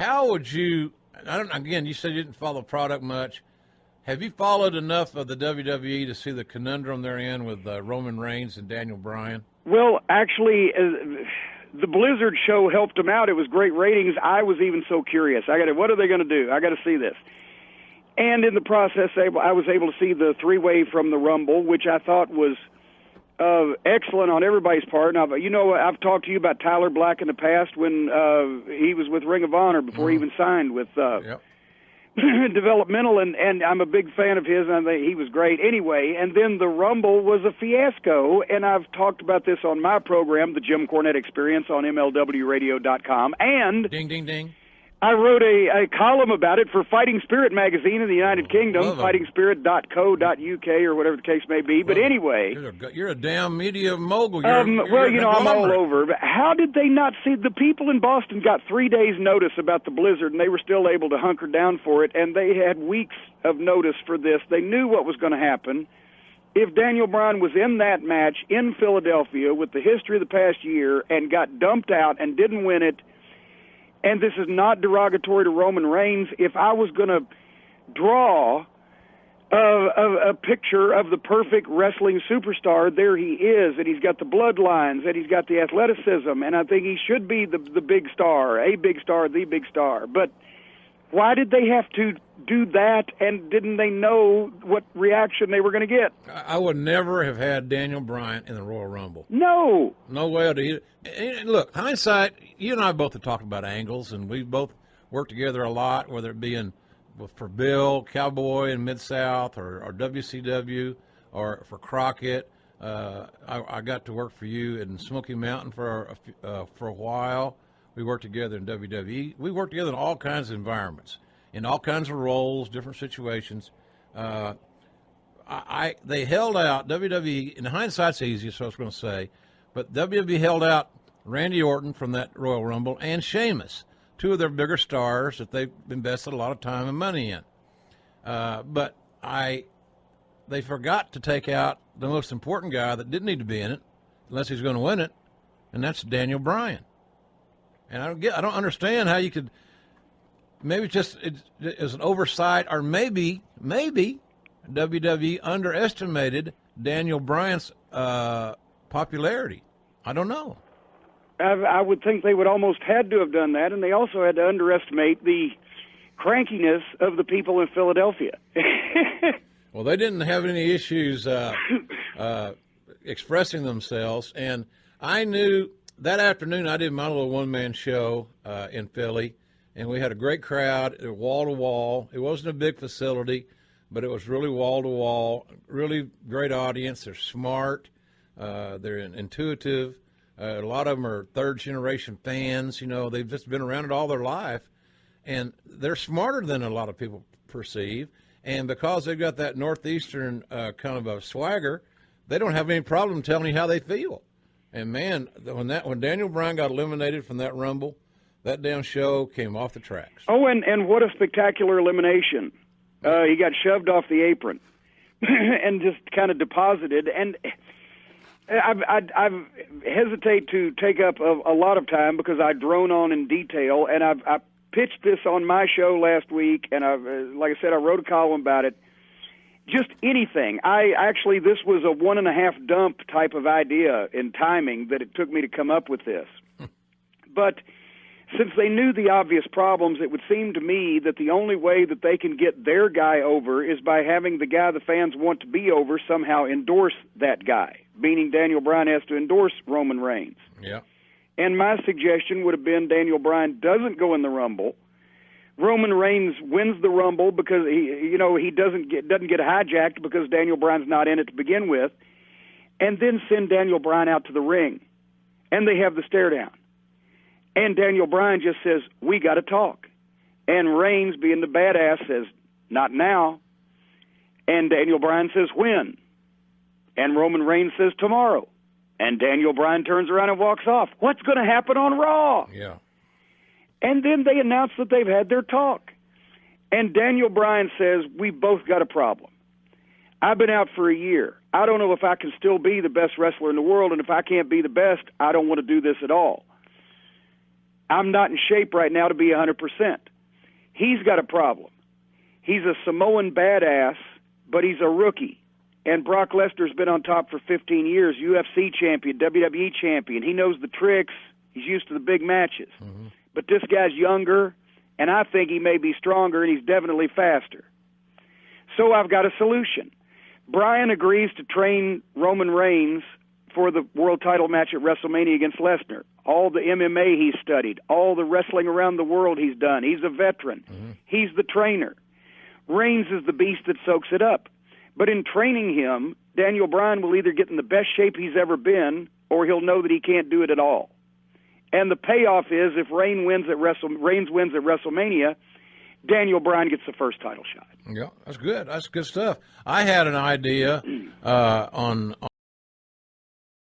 how would you? I don't. Again, you said you didn't follow product much. Have you followed enough of the WWE to see the conundrum they're in with Roman Reigns and Daniel Bryan? Well, actually, the Blizzard show helped them out. It was great ratings. I was even so curious. What are they going to do? I got to see this. And in the process, I was able to see the three-way from the Rumble, which I thought was excellent on everybody's part. Now, I've talked to you about Tyler Black in the past when he was with Ring of Honor before he even signed with Developmental, and I'm a big fan of his, and he was great. Anyway, and then the Rumble was a fiasco, and I've talked about this on my program, The Jim Cornette Experience, on MLWRadio.com, and Ding, ding, ding. I wrote a column about it for Fighting Spirit magazine in the United Kingdom, fightingspirit.co.uk or whatever the case may be. But anyway, you're a damn media mogul. I'm all over. But how did they not see? The people in Boston got 3 days' notice about the blizzard, and they were still able to hunker down for it. And they had weeks of notice for this. They knew what was going to happen. If Daniel Bryan was in that match in Philadelphia with the history of the past year and got dumped out and didn't win it. And this is not derogatory to Roman Reigns. If I was going to draw a picture of the perfect wrestling superstar, there he is, and he's got the bloodlines, and he's got the athleticism, and I think he should be the big star, the big star. But why did they have to do that, and didn't they know what reaction they were going to get? I would never have had Daniel Bryan in the Royal Rumble. No. No way. Look, hindsight, you and I both have talked about angles, and we both worked together a lot, whether it be for Bill, Cowboy in Mid-South, or WCW, or for Crockett. I got to work for you in Smoky Mountain for a while. We worked together in WWE. We worked together in all kinds of environments, in all kinds of roles, different situations. They held out, WWE, in hindsight's easy, so I was going to say, but WWE held out Randy Orton from that Royal Rumble and Sheamus, two of their bigger stars that they've invested a lot of time and money in. But they forgot to take out the most important guy that didn't need to be in it, unless he's going to win it, and that's Daniel Bryan. And I don't understand how you could. Maybe just it's an oversight, or maybe WWE underestimated Daniel Bryan's popularity. I don't know. I would think they would almost had to have done that, and they also had to underestimate the crankiness of the people in Philadelphia. Well, they didn't have any issues expressing themselves, and I knew. That afternoon, I did my little one-man show in Philly, and we had a great crowd, wall-to-wall. It wasn't a big facility, but it was really wall-to-wall, really great audience. They're smart. They're intuitive. A lot of them are third-generation fans. They've just been around it all their life, and they're smarter than a lot of people perceive. And because they've got that Northeastern kind of a swagger, they don't have any problem telling you how they feel. And, man, when Daniel Bryan got eliminated from that Rumble, that damn show came off the tracks. Oh, and what a spectacular elimination. He got shoved off the apron and just kind of deposited. And I hesitate to take up a lot of time because I drone on in detail, and I pitched this on my show last week, and like I said, I wrote a column about it. Just anything. This was a 1.5 dump type of idea in timing that it took me to come up with this. But since they knew the obvious problems, it would seem to me that the only way that they can get their guy over is by having the guy the fans want to be over somehow endorse that guy, meaning Daniel Bryan has to endorse Roman Reigns. Yeah. And my suggestion would have been Daniel Bryan doesn't go in the Rumble. Roman Reigns wins the Rumble because he doesn't get hijacked because Daniel Bryan's not in it to begin with, and then send Daniel Bryan out to the ring, and they have the stare down, and Daniel Bryan just says, "We got to talk," and Reigns, being the badass, says, "Not now," and Daniel Bryan says, "When?" and Roman Reigns says, "Tomorrow," and Daniel Bryan turns around and walks off. What's going to happen on Raw? Yeah. And then they announce that they've had their talk. And Daniel Bryan says, we've both got a problem. I've been out for a year. I don't know if I can still be the best wrestler in the world, and if I can't be the best, I don't want to do this at all. I'm not in shape right now to be 100%. He's got a problem. He's a Samoan badass, but he's a rookie. And Brock Lesnar's been on top for 15 years, UFC champion, WWE champion. He knows the tricks. He's used to the big matches. Mm-hmm. But this guy's younger, and I think he may be stronger, and he's definitely faster. So I've got a solution. Brian agrees to train Roman Reigns for the world title match at WrestleMania against Lesnar. All the MMA he's studied, all the wrestling around the world he's done. He's a veteran. Mm-hmm. He's the trainer. Reigns is the beast that soaks it up. But in training him, Daniel Bryan will either get in the best shape he's ever been, or he'll know that he can't do it at all. And the payoff is, if Reigns wins at WrestleMania, Daniel Bryan gets the first title shot. Yeah, that's good. That's good stuff. I had an idea on